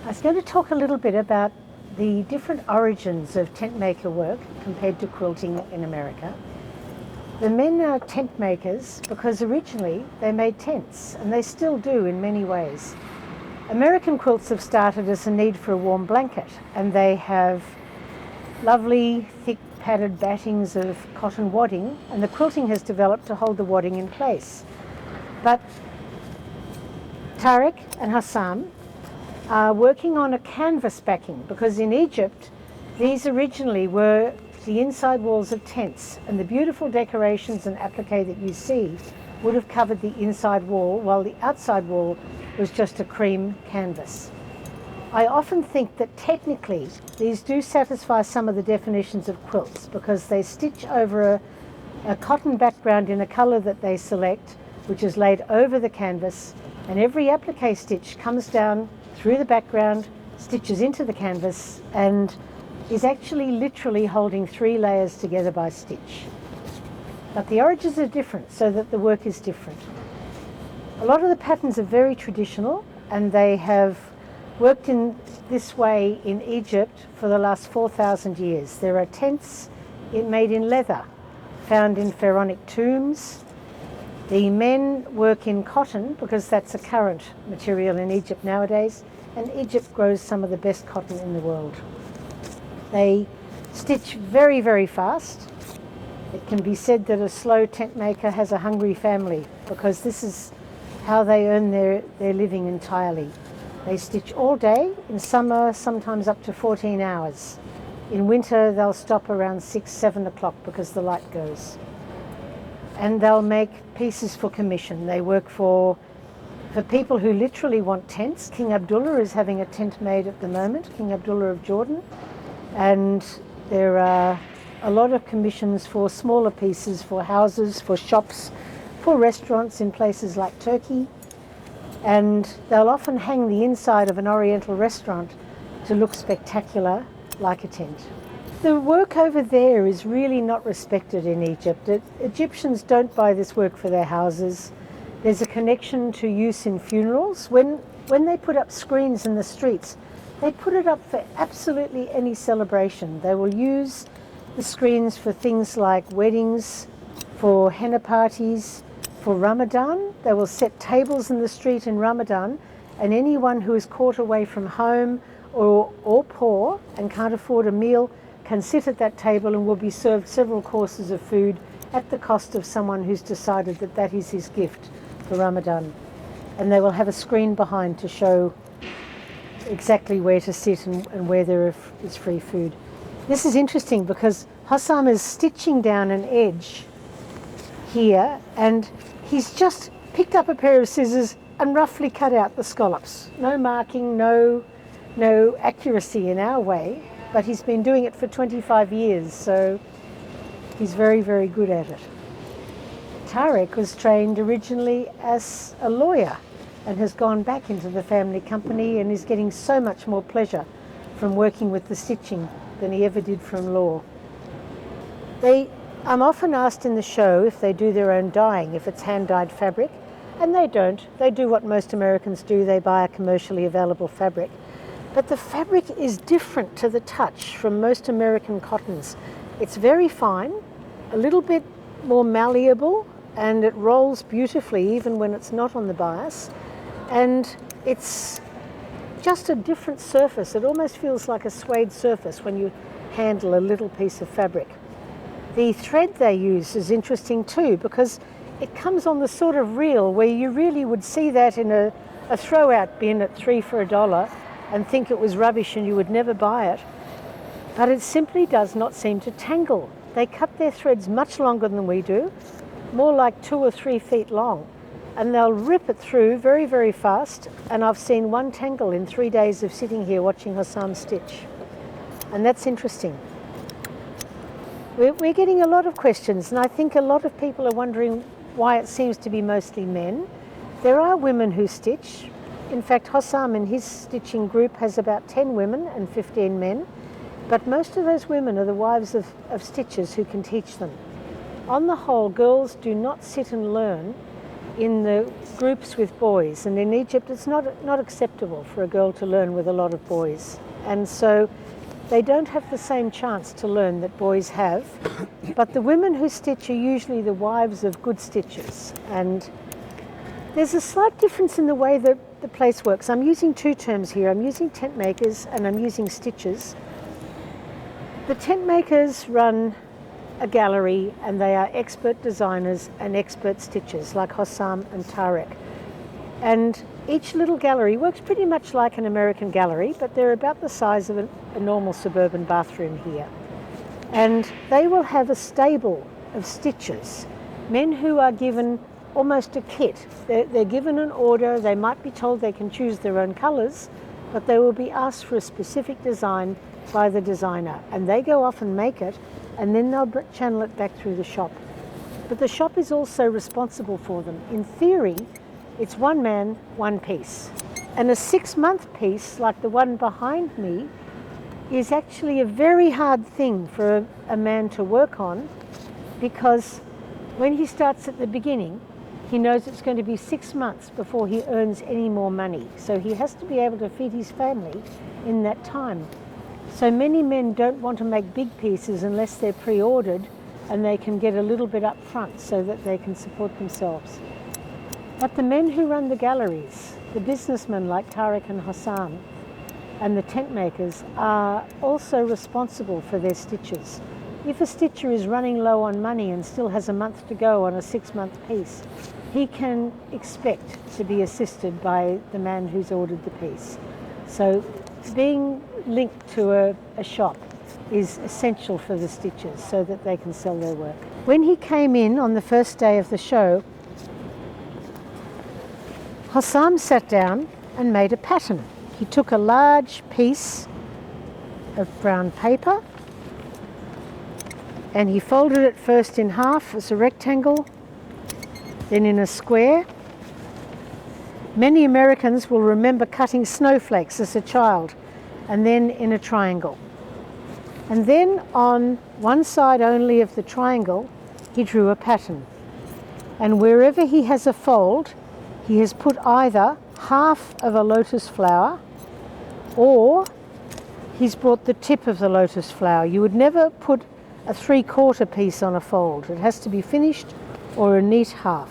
I was going to talk a little bit about the different origins of tent maker work compared to quilting in America. The men are tent makers because originally they made tents, and they still do in many ways. American quilts have started as a need for a warm blanket, and they have lovely thick padded battings of cotton wadding, and the quilting has developed to hold the wadding in place. But Tarek and Hosam are working on a canvas backing, because in Egypt these originally were the inside walls of tents, and the beautiful decorations and applique that you see would have covered the inside wall, while the outside wall was just a cream canvas. I often think that technically these do satisfy some of the definitions of quilts, because they stitch over a cotton background in a colour that they select, which is laid over the canvas, and every applique stitch comes down through the background, stitches into the canvas, and is actually literally holding 3 layers together by stitch. But the origins are different, so that the work is different. A lot of the patterns are very traditional, and they have worked in this way in Egypt for the last 4,000 years. There are tents made in leather, found in pharaonic tombs. The men work in cotton because that's a current material in Egypt nowadays, and Egypt grows some of the best cotton in the world. They stitch very, very fast. It can be said that a slow tent maker has a hungry family, because this is how they earn their living entirely. They stitch all day, in summer sometimes up to 14 hours. In winter they'll stop around 6, 7 o'clock because the light goes. And they'll make pieces for commission. They work for people who literally want tents. King Abdullah is having a tent made at the moment, King Abdullah of Jordan. And there are a lot of commissions for smaller pieces, for houses, for shops, for restaurants in places like Turkey. And they'll often hang the inside of an Oriental restaurant to look spectacular, like a tent. The work over there is really not respected in Egypt. Egyptians don't buy this work for their houses. There's a connection to use in funerals. When they put up screens in the streets, they put it up for absolutely any celebration. They will use the screens for things like weddings, for henna parties, for Ramadan. They will set tables in the street in Ramadan, and anyone who is caught away from home or poor and can't afford a meal can sit at that table and will be served several courses of food at the cost of someone who's decided that that is his gift for Ramadan. And they will have a screen behind to show exactly where to sit and where there is free food. This is interesting because Hosam is stitching down an edge here, and he's just picked up a pair of scissors and roughly cut out the scallops. No marking, no accuracy in our way, but he's been doing it for 25 years, so he's very, very good at it. Tarek was trained originally as a lawyer and has gone back into the family company and is getting so much more pleasure from working with the stitching than he ever did from law. I'm often asked in the show if they do their own dyeing, if it's hand-dyed fabric, and they don't. They do what most Americans do, they buy a commercially available fabric. But the fabric is different to the touch from most American cottons. It's very fine, a little bit more malleable, and it rolls beautifully even when it's not on the bias. And it's just a different surface. It almost feels like a suede surface when you handle a little piece of fabric. The thread they use is interesting too, because it comes on the sort of reel where you really would see that in a throw-out bin at 3 for $1 and think it was rubbish and you would never buy it. But it simply does not seem to tangle. They cut their threads much longer than we do, more like 2 or 3 feet long, and they'll rip it through very, very fast. And I've seen one tangle in 3 days of sitting here watching Hosam stitch. And that's interesting. We're getting a lot of questions, and I think a lot of people are wondering why it seems to be mostly men. There are women who stitch. In fact, Hosam in his stitching group has about 10 women and 15 men, but most of those women are the wives of stitchers who can teach them. On the whole, girls do not sit and learn in the groups with boys, and in Egypt it's not acceptable for a girl to learn with a lot of boys, and so they don't have the same chance to learn that boys have. But the women who stitch are usually the wives of good stitchers, and there's a slight difference in the way that the place works. I'm using two terms here. I'm using tent makers and I'm using stitchers. The tent makers run a gallery and they are expert designers and expert stitchers like Hosam and Tarek. And each little gallery works pretty much like an American gallery, but they're about the size of a normal suburban bathroom here. And they will have a stable of stitchers, men who are given almost a kit. They're given an order. They might be told they can choose their own colors, but they will be asked for a specific design by the designer, and they go off and make it, and then they'll channel it back through the shop. But the shop is also responsible for them. In theory, it's one man, one piece. And a 6-month piece, like the one behind me, is actually a very hard thing for a man to work on, because when he starts at the beginning, he knows it's going to be 6 months before he earns any more money. So he has to be able to feed his family in that time. So many men don't want to make big pieces unless they're pre-ordered and they can get a little bit up front so that they can support themselves. But the men who run the galleries, the businessmen like Tarek and Hosam, and the tent makers are also responsible for their stitches. If a stitcher is running low on money and still has a month to go on a 6-month piece, he can expect to be assisted by the man who's ordered the piece. So being linked to a shop is essential for the stitchers so that they can sell their work. When he came in on the first day of the show, Hosam sat down and made a pattern. He took a large piece of brown paper and he folded it first in half as a rectangle, then in a square. Many Americans will remember cutting snowflakes as a child, and then in a triangle. And then on one side only of the triangle, he drew a pattern. And wherever he has a fold, he has put either half of a lotus flower or he's brought the tip of the lotus flower. You would never put a 3/4 piece on a fold. It has to be finished or a neat half.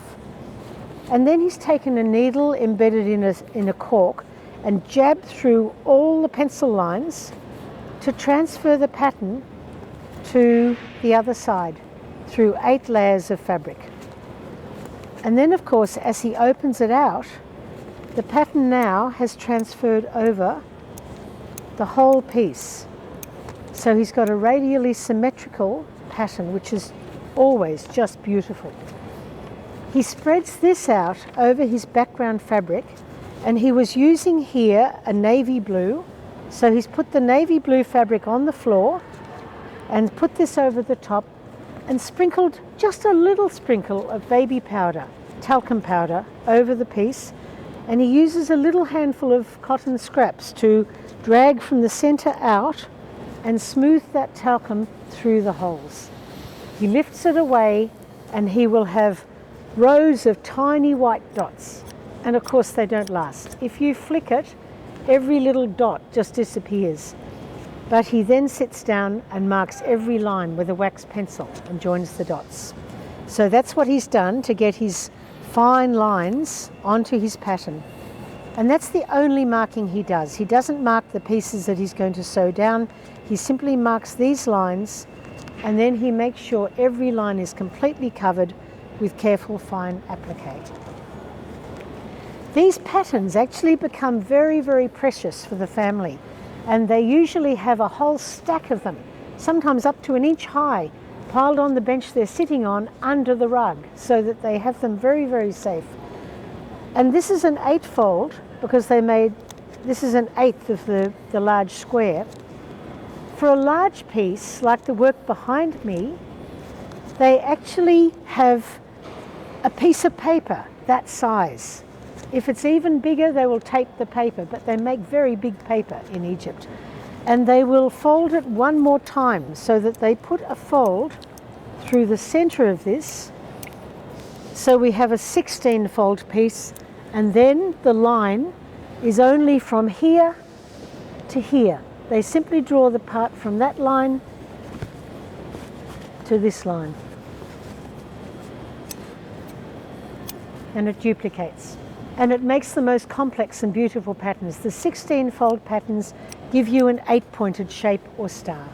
And then he's taken a needle embedded in a cork and jabbed through all the pencil lines to transfer the pattern to the other side through 8 layers of fabric. And then, of course, as he opens it out, the pattern now has transferred over the whole piece. So he's got a radially symmetrical pattern, which is always just beautiful. He spreads this out over his background fabric, and he was using here a navy blue. So he's put the navy blue fabric on the floor and put this over the top and sprinkled just a little sprinkle of baby powder, talcum powder, over the piece. And he uses a little handful of cotton scraps to drag from the center out and smooth that talcum through the holes. He lifts it away and he will have rows of tiny white dots. And of course they don't last. If you flick it, every little dot just disappears. But he then sits down and marks every line with a wax pencil and joins the dots. So that's what he's done to get his fine lines onto his pattern. And that's the only marking he does. He doesn't mark the pieces that he's going to sew down. He simply marks these lines, and then he makes sure every line is completely covered with careful fine applique. These patterns actually become very, very precious for the family, and they usually have a whole stack of them, sometimes up to 1 inch high, piled on the bench they're sitting on under the rug, so that they have them very, very safe. And this is an 8-fold, because this is an 1/8 of the large square. For a large piece, like the work behind me, they actually have a piece of paper that size. If it's even bigger, they will tape the paper, but they make very big paper in Egypt. And they will fold it one more time, so that they put a fold through the center of this So we have a 16-fold piece, and then the line is only from here to here. They simply draw the part from that line to this line, and it duplicates. And it makes the most complex and beautiful patterns. The 16-fold patterns give you an 8-pointed shape or star.